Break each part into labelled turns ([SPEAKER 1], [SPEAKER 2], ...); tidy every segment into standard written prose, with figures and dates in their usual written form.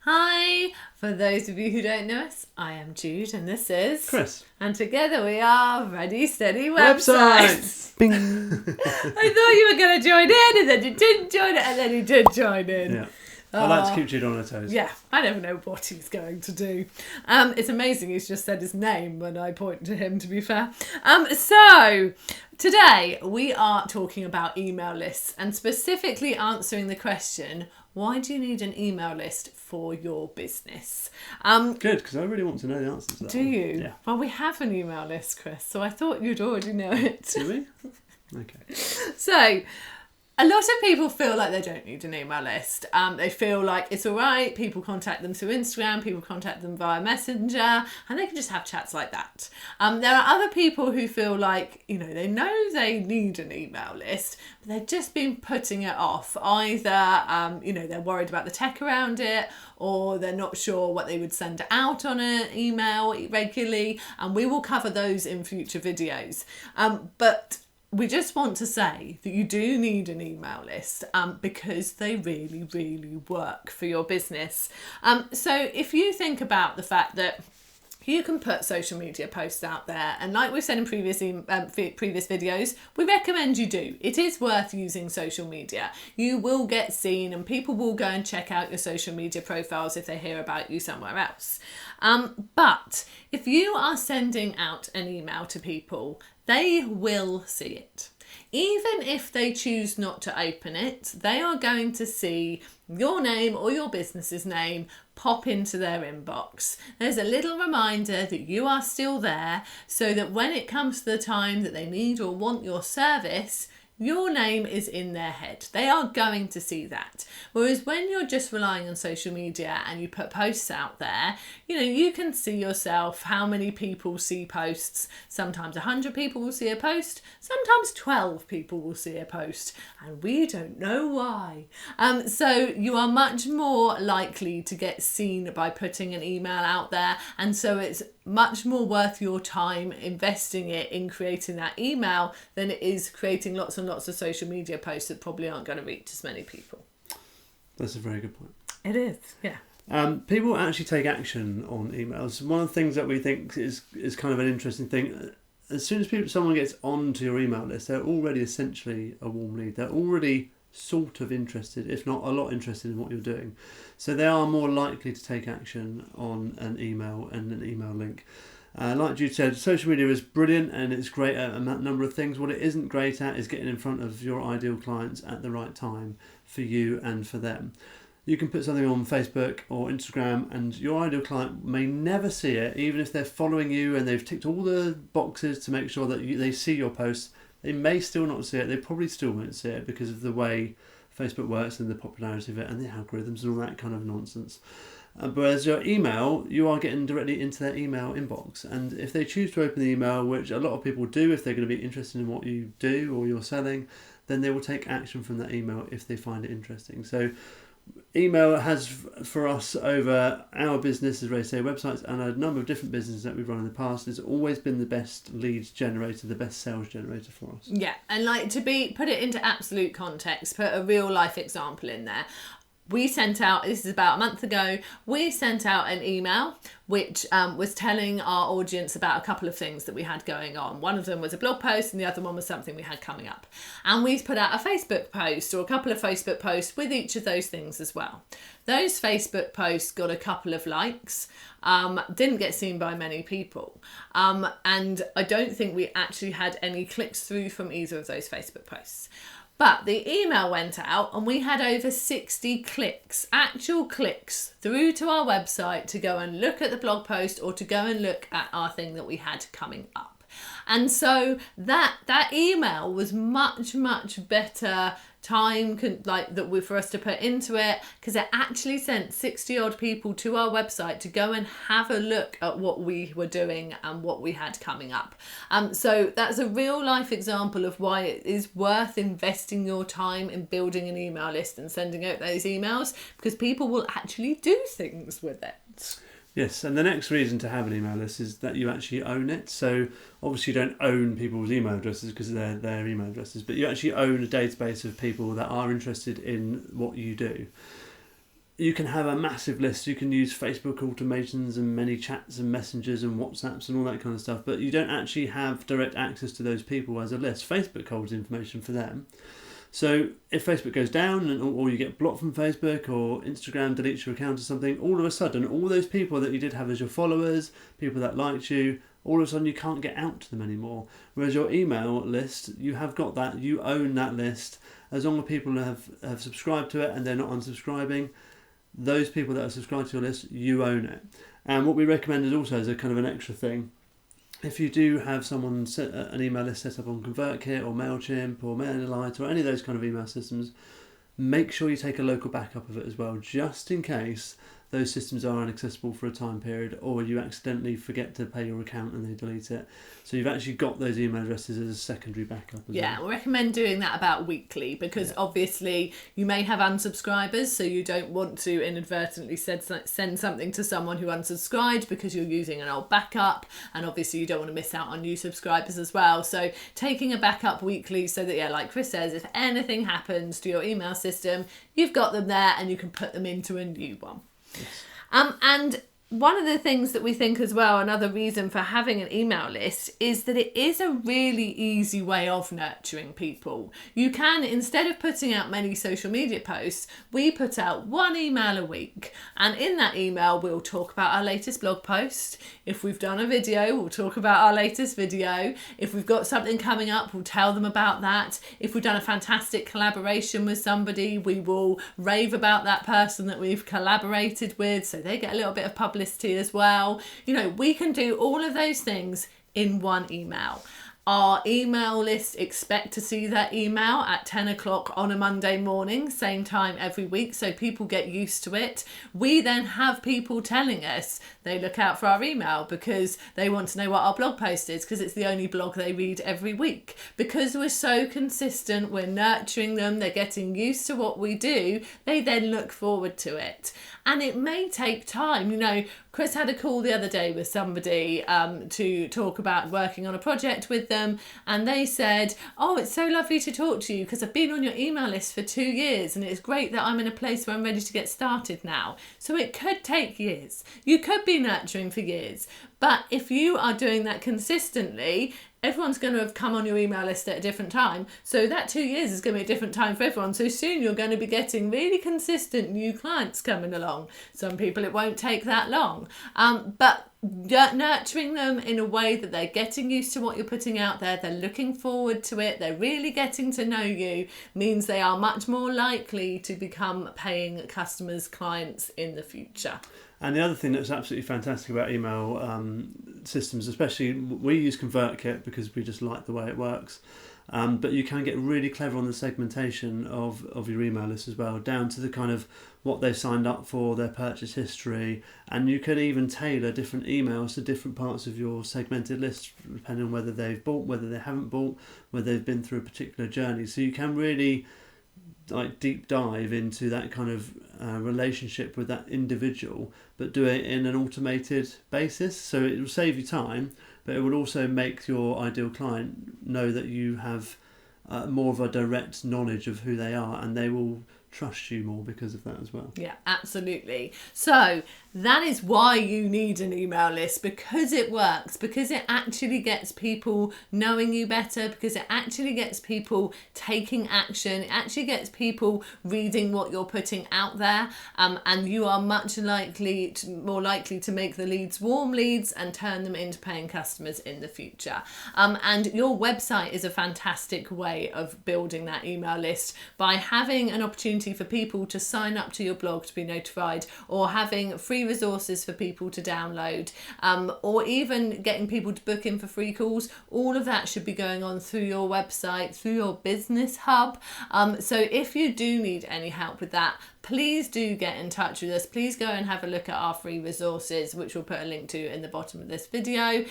[SPEAKER 1] Hi, for those of you who don't know us, I am Jude and this is
[SPEAKER 2] Chris.
[SPEAKER 1] And together we are Ready Steady Websites.
[SPEAKER 2] Bing!
[SPEAKER 1] I thought you were going to join in and then you didn't join it and then you did join in.
[SPEAKER 2] Yeah. I like to keep Jude on her toes.
[SPEAKER 1] Yeah, I never know what he's going to do. It's amazing he's just said his name when I point to him, to be fair. So, today we are talking about email lists and specifically answering the question, why do you need an email list for your business?
[SPEAKER 2] Good, because I really want to know the answer to that.
[SPEAKER 1] Do you?
[SPEAKER 2] Yeah.
[SPEAKER 1] Well, we have an email list, Chris, so I thought you'd already know it.
[SPEAKER 2] Do we? Okay.
[SPEAKER 1] So, a lot of people feel like they don't need an email list. They feel like it's all right. People contact them through Instagram, people contact them via Messenger, and they can just have chats like that. There are other people who feel like, they know they need an email list, but they've just been putting it off. Either, they're worried about the tech around it, or they're not sure what they would send out on an email regularly, and we will cover those in future videos. But we just want to say that you do need an email list because they really, really work for your business. So if you think about the fact that you can put social media posts out there, and like we've said in previous videos, we recommend you do. It is worth using social media. You will get seen and people will go and check out your social media profiles if they hear about you somewhere else. But if you are sending out an email to people, they will see it. Even if they choose not to open it, they are going to see your name or your business's name pop into their inbox. There's a little reminder that you are still there, so that when it comes to the time that they need or want your service, your name is in their head. They are going to see that. Whereas when you're just relying on social media and you put posts out there, you can see yourself how many people see posts. Sometimes 100 people will see a post, sometimes 12 people will see a post, and we don't know why. So you are much more likely to get seen by putting an email out there, and so it's much more worth your time investing it in creating that email than it is creating lots and lots of social media posts that probably aren't going to reach as many people.
[SPEAKER 2] That's a very good point.
[SPEAKER 1] It is, yeah.
[SPEAKER 2] People actually take action on emails. One of the things that we think is kind of an interesting thing, as soon as someone gets onto your email list, they're already essentially a warm lead. They're already sort of interested, if not a lot interested in what you're doing. So they are more likely to take action on an email and an email link. Like Jude said, social media is brilliant and it's great at a number of things. What it isn't great at is getting in front of your ideal clients at the right time for you and for them. You can put something on Facebook or Instagram and your ideal client may never see it, even if they're following you and they've ticked all the boxes to make sure that they see your posts. They may still not see it. They probably still won't see it because of the way Facebook works and the popularity of it and the algorithms and all that kind of nonsense. Whereas your email, you are getting directly into their email inbox. And if they choose to open the email, which a lot of people do if they're going to be interested in what you do or you're selling, then they will take action from that email if they find it interesting. So email has, for us, over our business as Ready Steady Websites and a number of different businesses that we've run in the past, has always been the best leads generator, the best sales generator for us.
[SPEAKER 1] Yeah, and put it into absolute context, put a real life example in there. We sent out, this is about a month ago, we sent out an email which was telling our audience about a couple of things that we had going on. One of them was a blog post and the other one was something we had coming up. And we put out a Facebook post or a couple of Facebook posts with each of those things as well. Those Facebook posts got a couple of likes, didn't get seen by many people. And I don't think we actually had any clicks through from either of those Facebook posts. But the email went out and we had over 60 clicks, actual clicks through to our website to go and look at the blog post or to go and look at our thing that we had coming up. And so that email was much, much better time for us to put into it, because it actually sent 60 odd people to our website to go and have a look at what we were doing and what we had coming up. So that's a real life example of why it is worth investing your time in building an email list and sending out those emails, because people will actually do things with it.
[SPEAKER 2] Yes, and the next reason to have an email list is that you actually own it. So obviously you don't own people's email addresses because they're their email addresses, but you actually own a database of people that are interested in what you do. you can have a massive list. You can use Facebook automations and many chats and messengers and WhatsApps and all that kind of stuff, but you don't actually have direct access to those people as a list. Facebook holds information for them. So if Facebook goes down or you get blocked from Facebook or Instagram deletes your account or something, all of a sudden, all those people that you did have as your followers, people that liked you, all of a sudden you can't get out to them anymore. Whereas your email list, you have got that, you own that list. As long as people have subscribed to it and they're not unsubscribing, those people that are subscribed to your list, you own it. And what we recommended also as a kind of an extra thing, if you do have someone set an email list set up on ConvertKit or MailChimp or MailerLite or any of those kind of email systems, make sure you take a local backup of it as well, just in case those systems are inaccessible for a time period, or you accidentally forget to pay your account and they delete it. So you've actually got those email addresses as a secondary backup as well.
[SPEAKER 1] We recommend doing that about weekly, because obviously you may have unsubscribers, so you don't want to inadvertently send something to someone who unsubscribed because you're using an old backup, and obviously you don't want to miss out on new subscribers as well. So taking a backup weekly so that, like Chris says, if anything happens to your email system, you've got them there and you can put them into a new one.
[SPEAKER 2] Yes.
[SPEAKER 1] And one of the things that we think as well, another reason for having an email list, is that it is a really easy way of nurturing people. You can, instead of putting out many social media posts, we put out one email a week. And in that email, we'll talk about our latest blog post. If we've done a video, we'll talk about our latest video. If we've got something coming up, we'll tell them about that. If we've done a fantastic collaboration with somebody, we will rave about that person that we've collaborated with, so they get a little bit of publicity as well. We can do all of those things in one email. Our email list expect to see that email at 10 o'clock on a Monday morning, same time every week, so people get used to it. We then have people telling us they look out for our email because they want to know what our blog post is, because it's the only blog they read every week. Because we're so consistent, we're nurturing them, they're getting used to what we do, they then look forward to it. And it may take time. Chris had a call the other day with somebody to talk about working on a project with them, and they said, "Oh, it's so lovely to talk to you because I've been on your email list for 2 years and it's great that I'm in a place where I'm ready to get started now." So it could take years. You could be nurturing for years, but if you are doing that consistently, everyone's going to have come on your email list at a different time. So that 2 years is going to be a different time for everyone. So soon you're going to be getting really consistent new clients coming along. Some people it won't take that long. But nurturing them in a way that they're getting used to what you're putting out there, they're looking forward to it, they're really getting to know you, means they are much more likely to become paying customers, clients in the future.
[SPEAKER 2] And the other thing that's absolutely fantastic about email systems, especially we use ConvertKit because we just like the way it works, but you can get really clever on the segmentation of your email list as well, down to the kind of what they've signed up for, their purchase history, and you can even tailor different emails to different parts of your segmented list, depending on whether they've bought, whether they haven't bought, whether they've been through a particular journey. So you can really deep dive into that kind of relationship with that individual, but do it in an automated basis. So it will save you time, but it will also make your ideal client know that you have more of a direct knowledge of who they are, and they will trust you more because of that as well.
[SPEAKER 1] Yeah, absolutely. So that is why you need an email list, because it works, because it actually gets people knowing you better, because it actually gets people taking action, it actually gets people reading what you're putting out there, and you are much more likely to make the leads warm leads and turn them into paying customers in the future. And your website is a fantastic way of building that email list by having an opportunity for people to sign up to your blog to be notified, or having free resources for people to download, or even getting people to book in for free calls. All of that should be going on through your website, through your business hub. So if you do need any help with that, please do get in touch with us. Please go and have a look at our free resources, which we'll put a link to in the bottom of this video,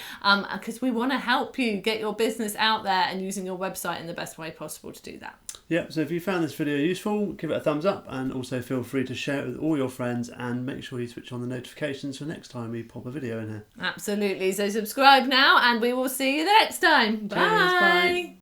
[SPEAKER 1] because we want to help you get your business out there and using your website in the best way possible to do that.
[SPEAKER 2] Yeah, so if you found this video useful, give it a thumbs up, and also feel free to share it with all your friends, and make sure you switch on the notifications for next time we pop a video in here.
[SPEAKER 1] Absolutely. So subscribe now, and we will see you the next time.
[SPEAKER 2] Cheers, bye.